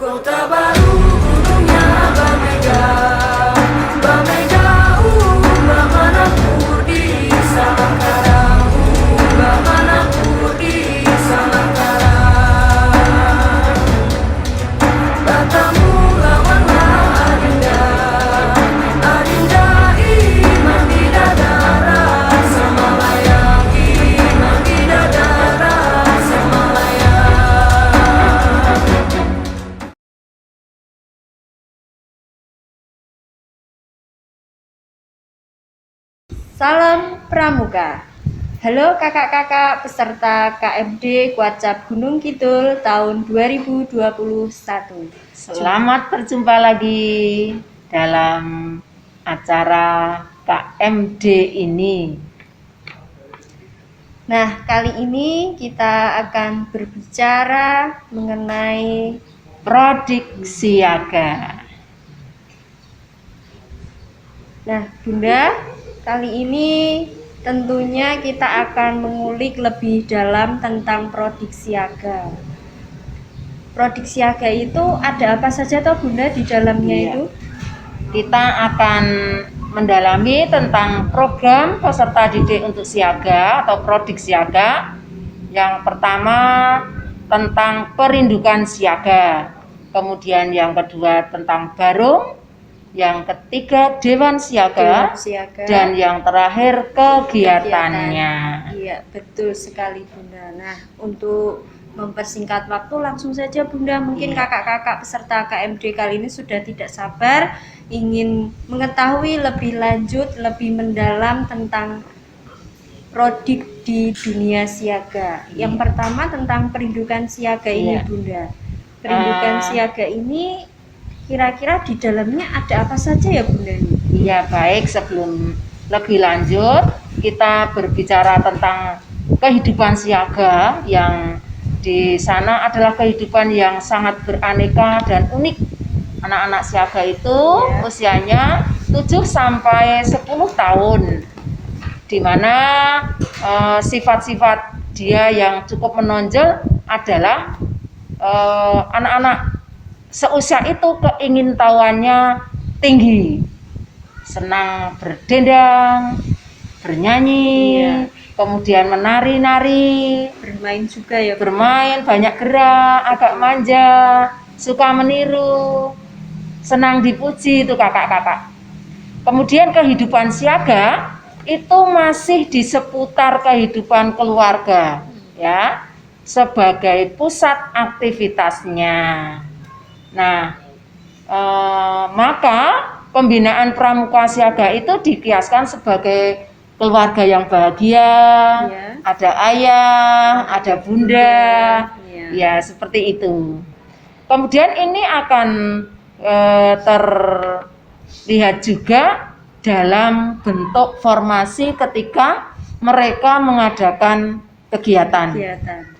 Kota baru gunungnya Bamega, Bamega, Bamana Purdi Samangkara, Bamana Purdi Samangkara. Batamu lawanlah Adinda, Adinda Imam Bidadara, Samalayang Imam Bidadara, Samalayang. Salam Pramuka. Halo kakak-kakak peserta KMD Kuacap Gunung Kidul tahun 2021. Selamat berjumpa lagi dalam acara KMD ini. Nah, kali ini kita akan berbicara mengenai Prodik Siaga. Nah, Bunda, kali ini tentunya kita akan mengulik lebih dalam tentang prodik siaga. Prodik siaga itu ada apa saja toh Bunda di dalamnya Iya. itu? Kita akan mendalami tentang program peserta didik untuk siaga atau Prodik Siaga. Yang pertama tentang perindukan siaga, kemudian yang kedua tentang barung, yang ketiga Dewan Siaga, Dewan Siaga. dan yang terakhir kegiatannya. Iya, betul sekali Bunda. Nah, untuk mempersingkat waktu langsung saja Bunda, mungkin Iya. kakak-kakak peserta KMD kali ini sudah tidak sabar ingin mengetahui lebih lanjut, lebih mendalam tentang prodik di dunia siaga. Yang pertama tentang perindukan siaga ini Iya. Bunda. Perindukan Ah. siaga ini kira-kira di dalamnya ada apa saja ya Bunda? Iya, baik, sebelum lebih lanjut kita berbicara tentang kehidupan siaga yang di sana adalah kehidupan yang sangat beraneka dan unik. Anak-anak siaga itu Ya. usianya 7 sampai 10 tahun, di mana sifat-sifat dia yang cukup menonjol adalah anak-anak seusia itu keingintahuannya tinggi, senang berdendang, bernyanyi, Iya. kemudian menari-nari, Bermain juga ya Bunda? bermain, banyak gerak, agak manja, suka meniru, senang dipuji itu kakak-kakak. Kemudian kehidupan siaga itu masih di seputar kehidupan keluarga, ya, sebagai pusat aktivitasnya. Nah, maka pembinaan pramuka siaga itu dikiaskan sebagai keluarga yang bahagia, Ya. ada ayah, ada bunda, Ya. ya seperti itu. Kemudian ini akan terlihat juga dalam bentuk formasi ketika mereka mengadakan kegiatan,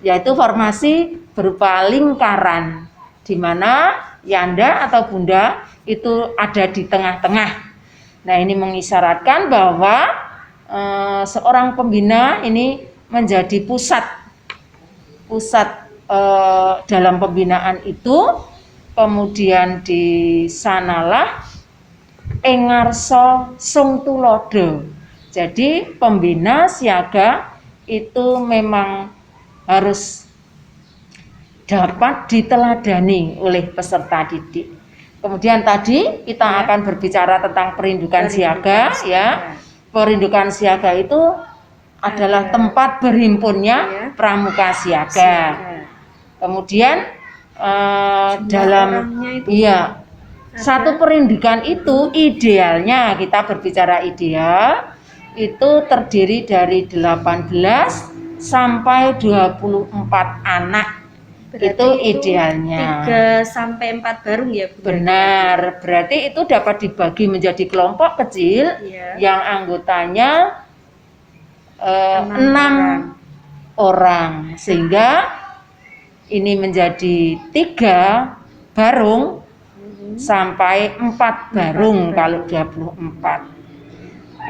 yaitu formasi berupa lingkaran, di mana Yanda atau Bunda itu ada di tengah-tengah. Nah, ini mengisyaratkan bahwa seorang pembina ini menjadi pusat dalam pembinaan itu. Kemudian di sanalah Engarso Sung Tulodo. Jadi pembina siaga itu memang harus dapat diteladani oleh peserta didik. Kemudian tadi kita Ya. akan berbicara tentang perindukan siaga, ya. Perindukan siaga itu adalah Ada. tempat berhimpunnya Ya. pramuka siaga. Kemudian dalam orangnya itu iya, satu perindukan itu idealnya, kita berbicara ideal itu terdiri dari 18 sampai 24 anak. Berarti itu idealnya. 3 sampai 4 barung ya Bunda? Benar, berarti itu dapat dibagi menjadi kelompok kecil Iya. yang anggotanya 6 6 orang, sehingga ini menjadi 3 barung sampai 4 barung kalau 24.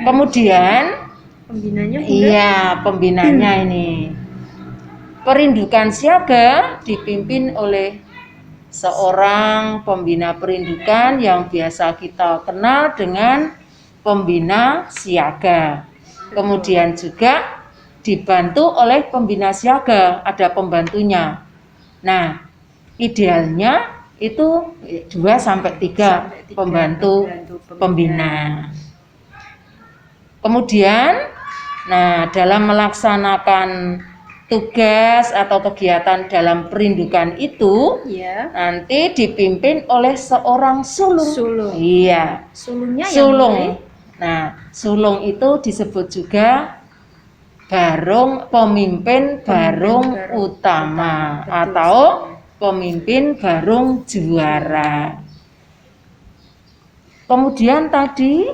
Kemudian Pembinanya Bunda? iya, pembinanya ini Perindukan siaga dipimpin oleh seorang pembina perindukan yang biasa kita kenal dengan pembina siaga. Kemudian juga dibantu oleh pembina siaga, ada pembantunya. Nah, idealnya itu 2 sampai 3 pembantu pembina. Kemudian, nah, dalam melaksanakan tugas atau kegiatan dalam perindukan itu Ya. nanti dipimpin oleh seorang sulung. Sulung. Iya, Sulungnya yang sulung. boleh. Nah, sulung itu disebut juga pemimpin barung utama Betul atau pemimpin barung juara. Kemudian tadi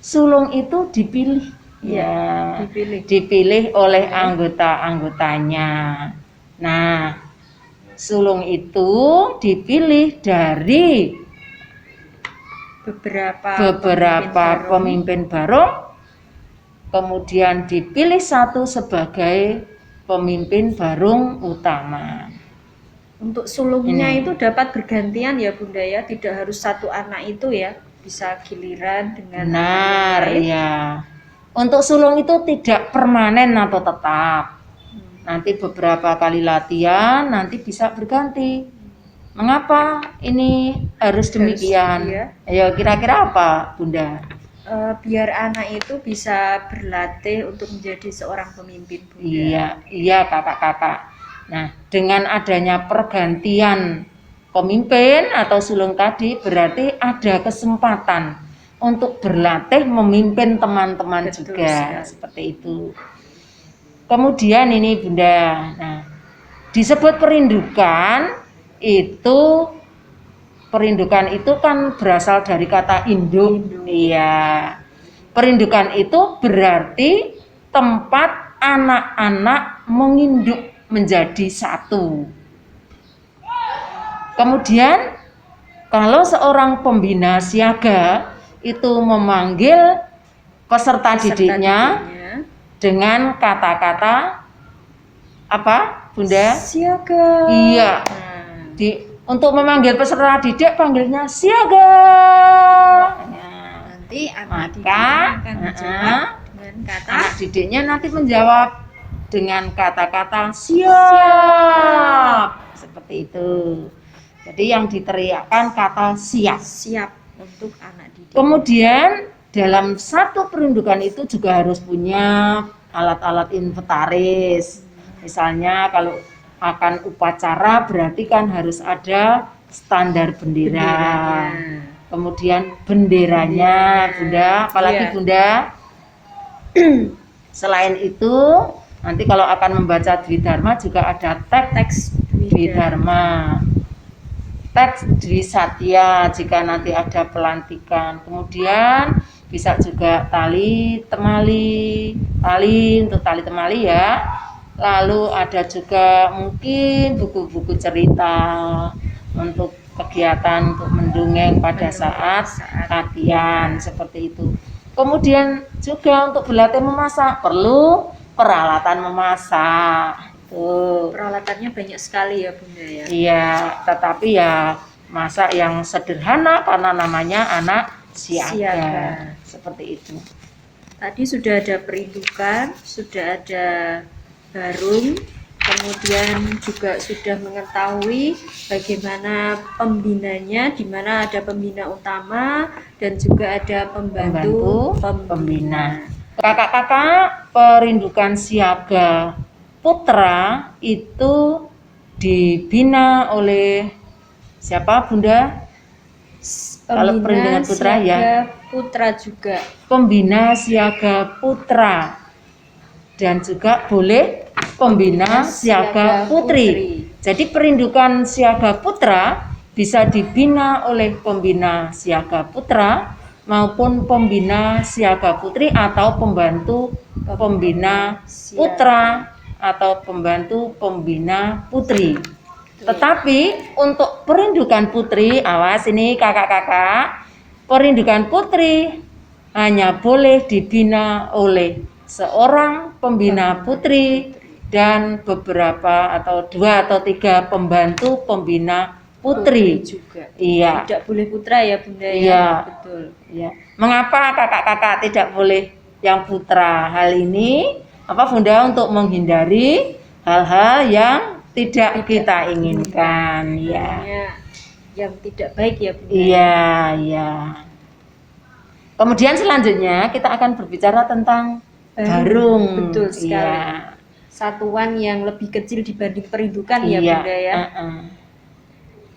sulung itu dipilih, ya, dipilih oleh anggota-anggotanya. Nah, sulung itu dipilih dari beberapa pemimpin barung, kemudian dipilih satu sebagai pemimpin barung utama. Untuk sulungnya Ini. itu dapat bergantian ya Bunda ya, tidak harus satu anak itu ya, bisa giliran dengan Benar, anak yang lain. ya. Untuk sulung itu tidak permanen atau tetap. Nanti beberapa kali latihan, nanti bisa berganti. Mengapa ini harus demikian? iya. Ayo, kira-kira apa, Bunda? Biar anak itu bisa berlatih untuk menjadi seorang pemimpin Bunda. Iya kakak-kakak. Nah, dengan adanya pergantian pemimpin atau sulung tadi berarti ada kesempatan untuk berlatih memimpin teman-teman Betul juga, sekali. seperti itu. Kemudian ini Bunda, nah, disebut perindukan itu. Perindukan itu kan berasal dari kata induk. Iya. Perindukan itu berarti tempat anak-anak menginduk menjadi satu. Kemudian kalau seorang pembina siaga itu memanggil peserta didiknya dengan kata-kata apa, Bunda? Siaga. Iya. Untuk memanggil peserta didik panggilnya siaga. Nanti anak Maka didiknya akan menjawab dengan kata anak didiknya nanti menjawab dengan kata-kata siap. Seperti itu. Jadi yang diteriakkan kata siap. siap untuk anak didik. Kemudian dalam satu perindukan itu juga harus punya alat-alat inventaris. Misalnya kalau akan upacara berarti kan harus ada standar bendera. Kemudian benderanya, Bunda, apalagi Iya. Bunda. Selain itu, nanti kalau akan membaca Dwi Dharma juga ada teks Dwi Dharma. Teks Dwi Satya jika nanti ada pelantikan. Kemudian bisa juga tali temali untuk tali temali ya. Lalu ada juga mungkin buku-buku cerita untuk kegiatan untuk mendongeng pada saat latihan seperti itu. Kemudian juga untuk berlatih memasak perlu peralatan memasak. Tuh. Peralatannya banyak sekali ya Bunda ya. Iya, tetapi ya masak yang sederhana karena namanya anak siaga. Seperti itu. Tadi sudah ada perindukan, sudah ada barung, kemudian juga sudah mengetahui bagaimana pembinanya, di mana ada pembina utama dan juga ada pembantu pembina. Kakak-kakak, perindukan siaga putra itu dibina oleh siapa, Bunda? Kalau perindukan putra ya, putra juga. Pembina siaga putra. Dan juga boleh pembina siaga putri. Jadi perindukan siaga putra bisa dibina oleh pembina siaga putra maupun pembina siaga putri atau pembantu pembina putra atau pembantu pembina putri. Tetapi untuk perindukan putri, awas ini kakak-kakak, perindukan putri hanya boleh dibina oleh seorang pembina putri dan beberapa atau 2 atau 3 pembantu pembina putri. juga. Iya. Tidak boleh putra ya Bunda ya. Iya. Betul. Ya. Mengapa kakak-kakak tidak boleh yang putra? Hal ini Bunda untuk menghindari hal-hal yang tidak kita inginkan, ya. Namanya yang tidak baik ya Bunda. Iya, iya. Kemudian selanjutnya kita akan berbicara tentang barung. Betul sekali. Iya. Satuan yang lebih kecil dibanding perindukan ya Iya. Bunda ya.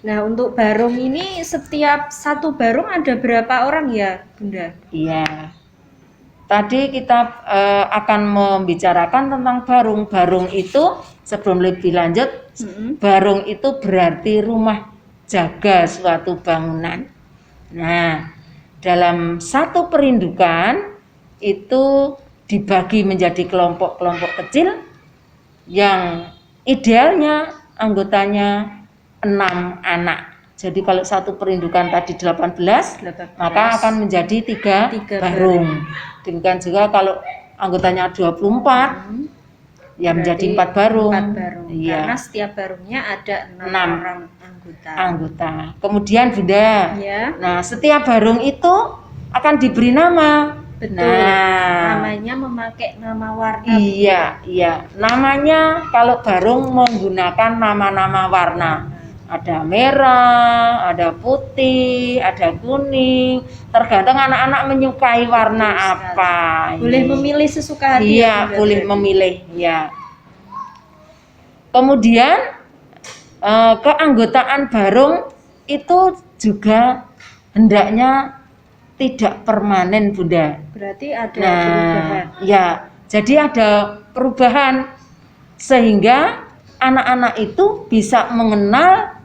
Nah, untuk barung ini setiap satu barung ada berapa orang ya, Bunda? Iya. Tadi kita akan membicarakan tentang barung. Barung itu sebelum lebih lanjut, barung itu berarti rumah jaga suatu bangunan. Nah, dalam satu perindukan itu dibagi menjadi kelompok-kelompok kecil yang idealnya anggotanya 6 anak. Jadi kalau satu perindukan tadi 18, maka akan menjadi 3 barung. Demikian juga kalau anggotanya 24, ya menjadi 4 barung. 4 barung. Iya. Karena setiap barungnya ada 6 6 orang anggota. Kemudian Bunda, Ya. nah setiap barung itu akan diberi nama. Betul. Nah, Namanya memakai nama warna. iya, iya. Namanya kalau barung menggunakan nama-nama warna. Ada merah, ada putih, ada kuning. Tergantung anak-anak menyukai warna apa. Boleh memilih sesuka hati. Iya, Bunda, boleh berarti. memilih, ya. Kemudian keanggotaan barung itu juga hendaknya tidak permanen, Bunda. Berarti ada perubahan. Ya, jadi ada perubahan sehingga anak-anak itu bisa mengenal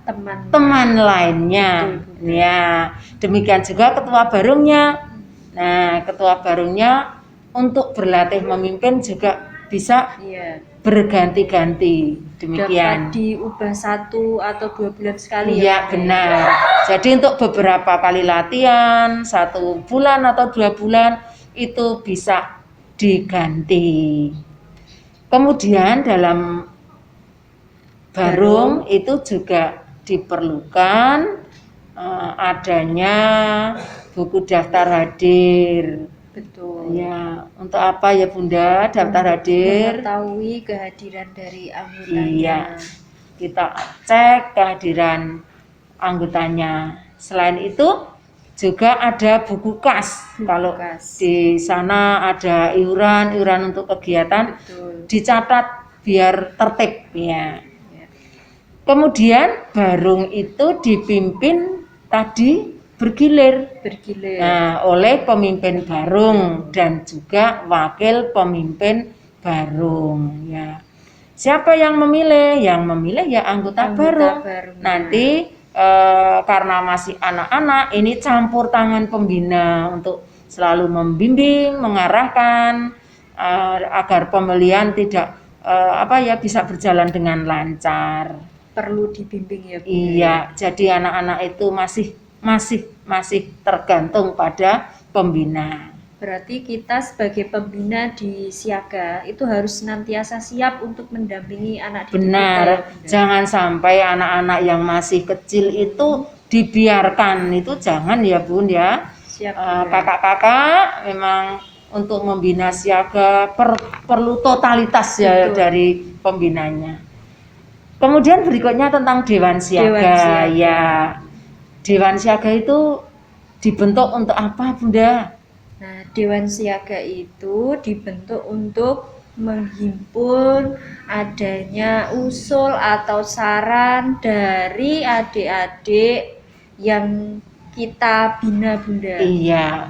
teman lainnya. Betul. Ya, demikian juga ketua barungnya. Nah, ketua barungnya untuk berlatih memimpin juga bisa Iya. berganti-ganti. Demikian. Dapat diubah 1 atau 2 bulan sekali Iya, ya. benar. Jadi untuk beberapa kali latihan, 1 bulan atau 2 bulan itu bisa diganti. Kemudian dalam barung itu juga diperlukan adanya buku daftar hadir. Betul. Ya, untuk apa ya Bunda daftar hadir? Mengetahui kehadiran dari anggotanya. Iya, kita cek kehadiran anggotanya. Selain itu juga ada buku kas. Kalau kas. di sana ada iuran untuk kegiatan, Betul. dicatat biar tertib ya. Kemudian barung itu dipimpin tadi bergilir. Nah, oleh pemimpin barung dan juga wakil pemimpin barung ya. Siapa yang memilih? Yang memilih ya anggota barung. Nanti karena masih anak-anak ini campur tangan pembina untuk selalu membimbing, mengarahkan agar pemilihan tidak bisa berjalan dengan lancar. Perlu dibimbing ya Bu. Iya, jadi anak-anak itu masih tergantung pada pembina. Berarti kita sebagai pembina di siaga itu harus senantiasa siap untuk mendampingi anak didik kita. Benar, Ya, Bunda? jangan sampai anak-anak yang masih kecil itu dibiarkan, itu jangan ya Bun ya. Siap, Bunda. Kakak-kakak memang untuk membina siaga perlu totalitas ya. Betul. Dari pembinanya. Kemudian berikutnya tentang Dewan Siaga. Ya, Dewan Siaga itu dibentuk untuk apa Bunda? Nah, Dewan Siaga itu dibentuk untuk menghimpun adanya usul atau saran dari adik-adik yang kita bina Bunda. Iya,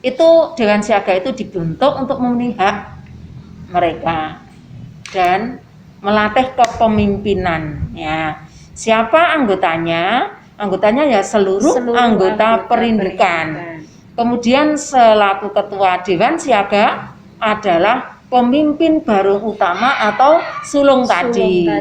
itu Dewan Siaga itu dibentuk untuk memenuhi hak mereka dan melatih kepemimpinan ya. Siapa anggotanya? Anggotanya ya seluruh anggota perindukan. Kemudian selaku ketua Dewan Siaga adalah pemimpin barung utama atau sulung tadi.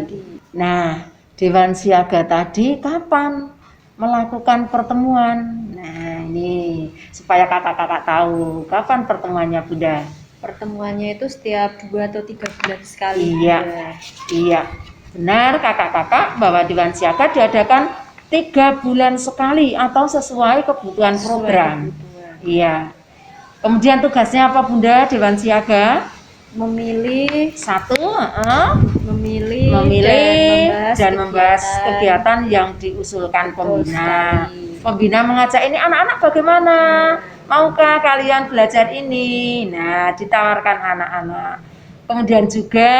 Nah, Dewan Siaga tadi kapan melakukan pertemuan? Nah, ini supaya kakak-kakak tahu kapan pertemuannya Bunda. Pertemuannya itu setiap 2 atau 3 bulan sekali. Iya, iya. Benar kakak-kakak bahwa Dewan Siaga diadakan 3 bulan sekali atau sesuai kebutuhan program. Iya. Kemudian tugasnya apa Bunda Dewan Siaga? Memilih Satu, memilih dan membahas kegiatan yang diusulkan pembina. sekali. Pembina mengajak ini anak-anak bagaimana? Maukah kalian belajar ini? Nah, ditawarkan anak-anak. Kemudian juga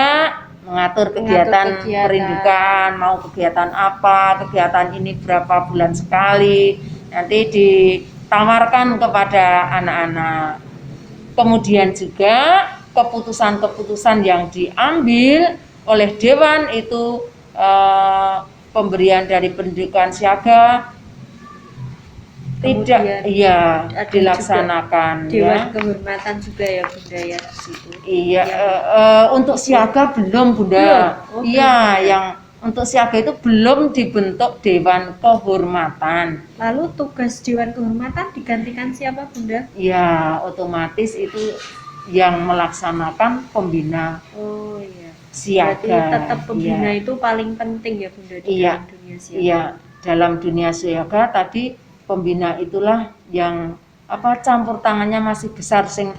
mengatur kegiatan kegiatan. perindukan, mau kegiatan apa, kegiatan ini berapa bulan sekali. Nanti ditawarkan kepada anak-anak. Kemudian juga keputusan-keputusan yang diambil oleh Dewan itu pemberian dari pendidikan siaga tidak Kemudian ada dilaksanakan Dewan ya. Kehormatan juga ya Bunda ya di situ. Iya, untuk siaga belum Bunda. Belum? Oh, Iya, belum. yang untuk siaga itu belum dibentuk Dewan Kehormatan. Lalu tugas Dewan Kehormatan digantikan siapa Bunda? Ya, otomatis itu yang melaksanakan pembina Oh iya. siaga. Berarti tetap pembina Iya. itu paling penting ya Bunda di Iya. dalam dunia siaga. Iya, dalam dunia siaga tadi pembina itulah yang campur tangannya masih besar sing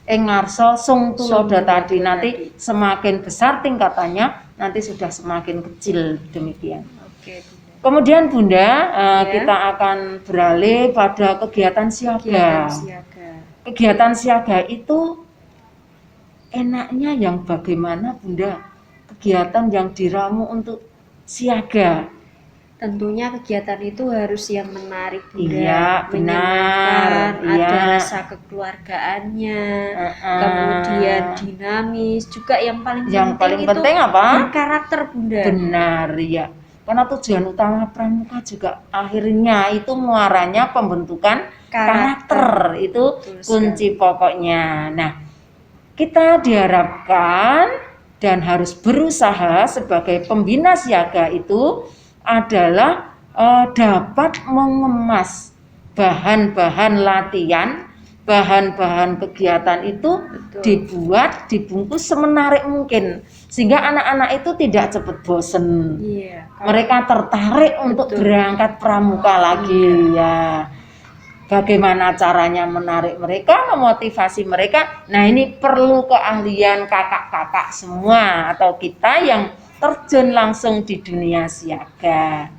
ngarso sung tulodo tadi, nanti semakin besar tingkatannya nanti sudah semakin kecil demikian. Oke Bunda. Kemudian Bunda Ya. kita akan beralih pada kegiatan Kegiatan siaga. siaga. Kegiatan siaga itu enaknya yang bagaimana Bunda? Kegiatan yang diramu untuk siaga. Tentunya kegiatan itu harus yang menarik Bunda, Iya, menyenangkan, benar. Iya. ada rasa kekeluargaannya, kemudian dinamis, juga yang paling penting apa? berkarakter Bunda. Benar ya. Karena tujuan utama pramuka juga akhirnya itu muaranya pembentukan karakter. Itu Betul kunci pokoknya. Nah, kita diharapkan dan harus berusaha sebagai pembina siaga itu adalah dapat mengemas bahan-bahan latihan, bahan-bahan kegiatan itu Betul. dibuat, dibungkus semenarik mungkin sehingga anak-anak itu tidak cepat bosen. Iya. Mereka tertarik untuk Betul. berangkat pramuka lagi ya. Bagaimana caranya menarik mereka, memotivasi mereka? Nah, ini perlu keahlian kakak-kakak semua atau kita yang terjun langsung di dunia siaga.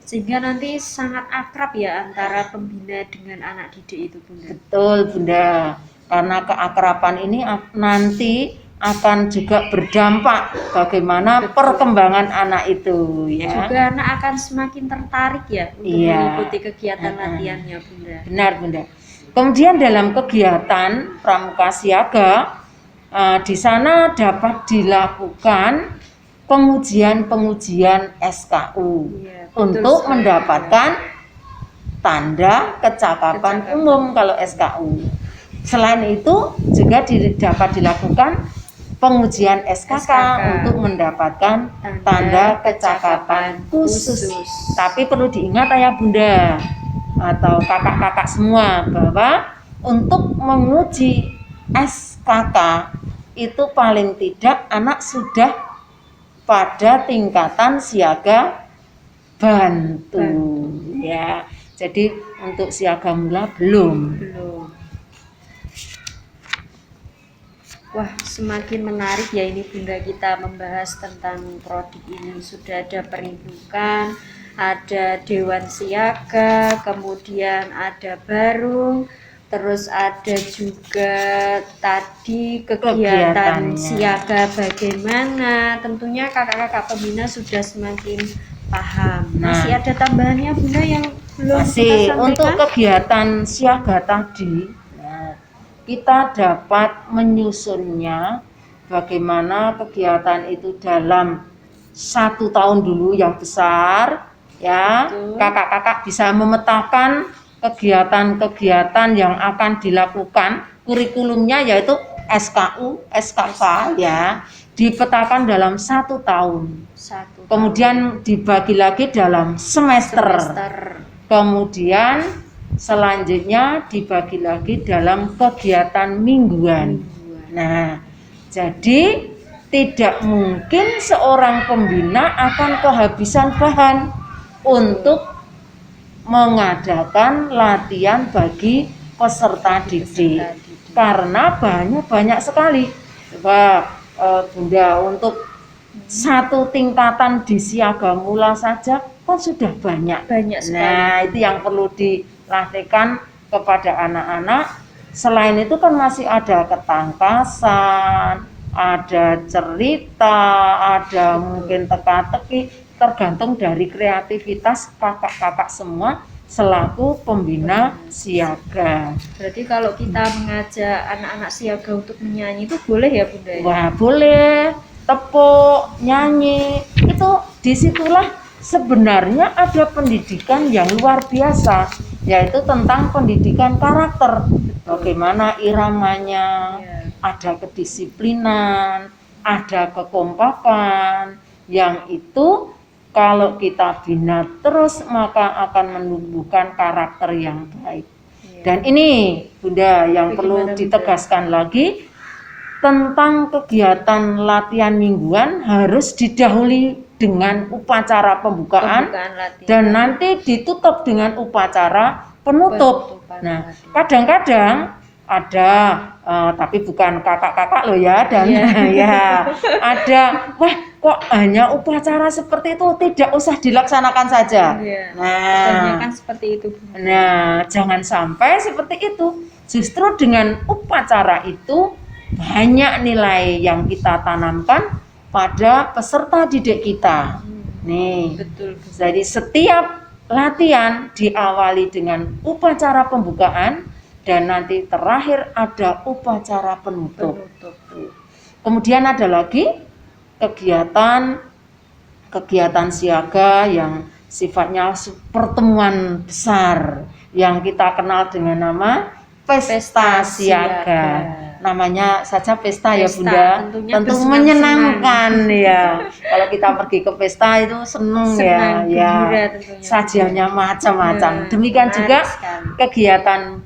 Sehingga nanti sangat akrab ya antara pembina dengan anak didik itu Bunda. Betul Bunda, karena keakraban ini nanti akan juga berdampak bagaimana perkembangan anak itu ya. Juga anak akan semakin tertarik ya untuk Iya. mengikuti kegiatan latihannya Bunda. Benar Bunda. Kemudian dalam kegiatan pramuka siaga di sana dapat dilakukan pengujian SKU Iya, betul untuk sekali. mendapatkan tanda kecakapan umum kalau SKU. Selain itu juga dapat dilakukan pengujian SKK untuk mendapatkan tanda kecakapan khusus. Tapi perlu diingat ayah bunda atau kakak-kakak semua bahwa untuk menguji SKK itu paling tidak anak sudah pada tingkatan siaga bantu ya. Jadi untuk siaga mula belum. Wah, semakin menarik ya ini Bunda kita membahas tentang prodi ini. Sudah ada perindukan, ada dewan siaga, kemudian ada barung, terus ada juga tadi kegiatan Kegiatannya. siaga bagaimana. Tentunya kakak-kakak pembina sudah semakin paham. Nah. Masih ada tambahannya Bunda yang belum Masih kita untuk sampaikan? kegiatan siaga tadi, kita dapat menyusunnya bagaimana kegiatan itu dalam 1 tahun dulu yang besar ya. Betul. Kakak-kakak bisa memetakan kegiatan-kegiatan yang akan dilakukan, kurikulumnya yaitu SKU, SKK ya, dipetakan dalam 1 tahun. Kemudian dibagi lagi dalam semester. Kemudian selanjutnya dibagi lagi dalam kegiatan mingguan. Nah, jadi tidak mungkin seorang pembina akan kehabisan bahan. untuk mengadakan latihan bagi peserta didik. Karena banyak sekali. Coba Bunda, untuk satu tingkatan di Siaga Mula saja kan sudah banyak. Banyak sekali. Nah, itu yang perlu dilatihkan kepada anak-anak. Selain itu kan masih ada ketangkasan, ada cerita, ada mungkin teka-teki, tergantung dari kreativitas kakak-kakak semua selaku pembina siaga. Berarti kalau kita mengajak anak-anak siaga untuk menyanyi itu boleh ya Bunda? Wah, boleh tepuk, nyanyi, itu disitulah sebenarnya ada pendidikan yang luar biasa, yaitu tentang pendidikan karakter. Bagaimana iramanya, ada kedisiplinan, ada kekompakan, yang itu kalau kita bina terus maka akan menumbuhkan karakter yang baik. Dan ini Bunda yang perlu ditegaskan lagi, tentang kegiatan latihan mingguan harus didahului dengan upacara pembukaan dan nanti ditutup dengan upacara penutup. Nah, kadang-kadang ada tapi bukan kakak-kakak loh ya, dan ya ada, wah kok hanya upacara seperti itu, tidak usah dilaksanakan saja. Kebanyakan seperti itu. Nah, jangan sampai seperti itu. Justru dengan upacara itu banyak nilai yang kita tanamkan pada peserta didik kita. Nih, Betul. jadi setiap latihan diawali dengan upacara pembukaan dan nanti terakhir ada upacara penutup. Kemudian ada lagi kegiatan siaga yang sifatnya pertemuan besar yang kita kenal dengan nama pesta siaga. Namanya saja pesta ya Bunda, tentu menyenangkan ya. Kalau kita pergi ke pesta itu senang ya, sajiannya macam-macam. Demikian juga kegiatan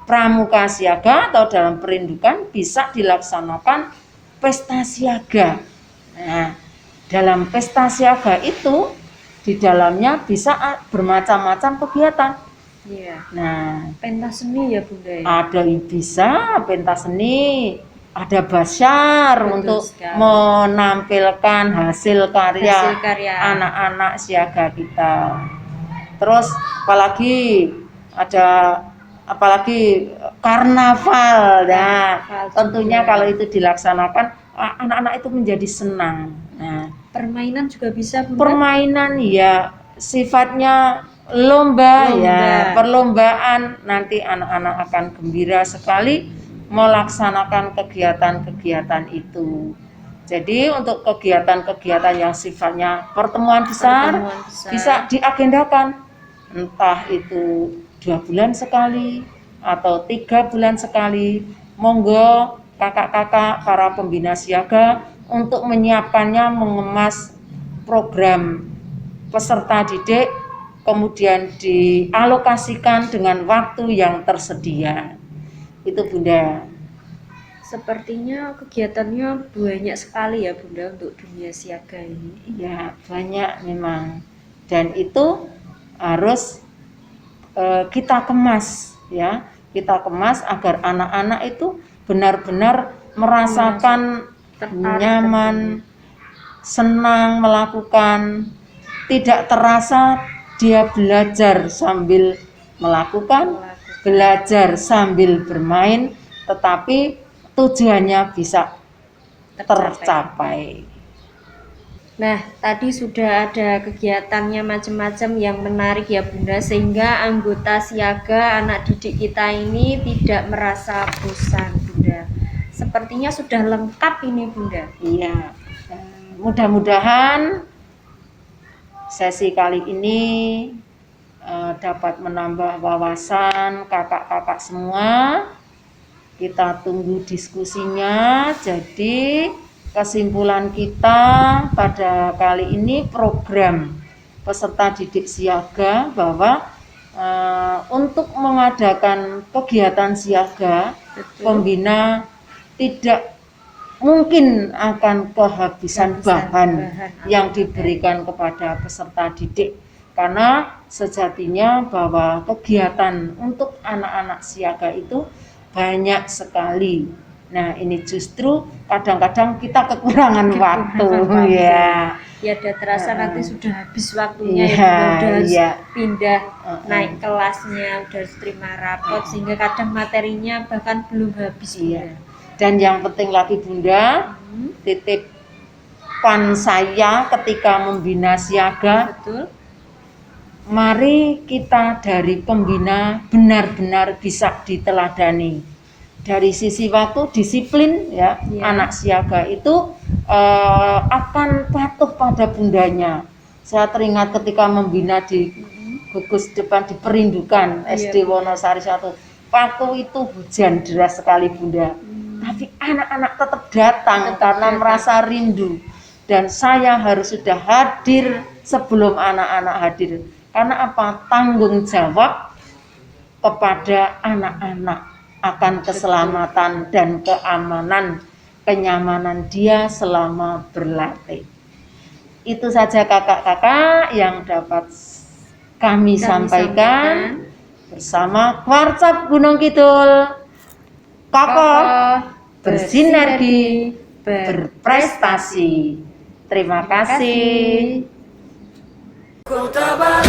pramuka siaga atau dalam perindukan bisa dilaksanakan pesta siaga. Nah, dalam pesta siaga itu di dalamnya bisa bermacam-macam kegiatan. Nah, pentas seni ya Bunda ya? Ada bisa pentas seni, ada basyar untuk menampilkan hasil karya anak-anak siaga kita. Terus apalagi karnaval. Nah, tentunya kalau itu dilaksanakan anak-anak itu menjadi senang. Nah, permainan juga bisa Bunda? Permainan ya sifatnya lomba ya, perlombaan. Nanti anak-anak akan gembira sekali melaksanakan kegiatan-kegiatan itu. Jadi untuk kegiatan-kegiatan yang sifatnya pertemuan besar bisa diagendakan, entah itu 2 bulan sekali atau 3 bulan sekali. Monggo kakak-kakak para pembina siaga untuk menyiapkannya, mengemas program peserta didik, kemudian dialokasikan dengan waktu yang tersedia. Itu Bunda. Sepertinya kegiatannya banyak sekali ya Bunda untuk dunia siaga ini. Ya, banyak memang. Dan itu harus kita kemas ya. Kita kemas agar anak-anak itu benar-benar merasakan nyaman, senang melakukan, tidak terasa dia belajar sambil melakukan, belajar sambil bermain, tetapi tujuannya bisa tercapai. Nah, tadi sudah ada kegiatannya macam-macam yang menarik ya Bunda, sehingga anggota siaga anak didik kita ini tidak merasa bosan Bunda. Sepertinya sudah lengkap ini Bunda. Iya, mudah-mudahan sesi kali ini dapat menambah wawasan kakak-kakak semua. Kita tunggu diskusinya. Jadi kesimpulan kita pada kali ini program peserta didik siaga bahwa untuk mengadakan kegiatan siaga, pembina tidak mungkin akan kehabisan bahan yang diberikan kepada peserta didik. Karena sejatinya bahwa kegiatan untuk anak-anak siaga itu banyak sekali. Nah, ini justru kadang-kadang kita kekurangan waktu ya. Ya udah terasa nanti sudah habis waktunya Iya, ya Bunda, udah harus iya. pindah naik kelasnya, udah harus terima rapot sehingga kadang materinya bahkan belum habis Iya. Bunda. Dan yang penting lagi Bunda, titipan saya ketika membina siaga, Betul. mari kita dari pembina benar-benar bisa diteladani. Dari sisi waktu, disiplin ya, Iya. anak siaga itu akan patuh pada bundanya. Saya teringat ketika membina di gugus depan di Perindukan Iya, SD Wonosari 1. Waktu itu hujan deras sekali Bunda. Tapi anak-anak tetap datang karena merasa rindu. Dan saya harus sudah hadir sebelum anak-anak hadir. Karena apa? Tanggung jawab kepada anak-anak akan keselamatan dan keamanan, kenyamanan dia selama berlatih. Itu saja kakak-kakak yang dapat kami sampaikan bersama Warcap Gunung Kidul. Kokoh, bersinergi, berprestasi. Terima kasih. Kota Baru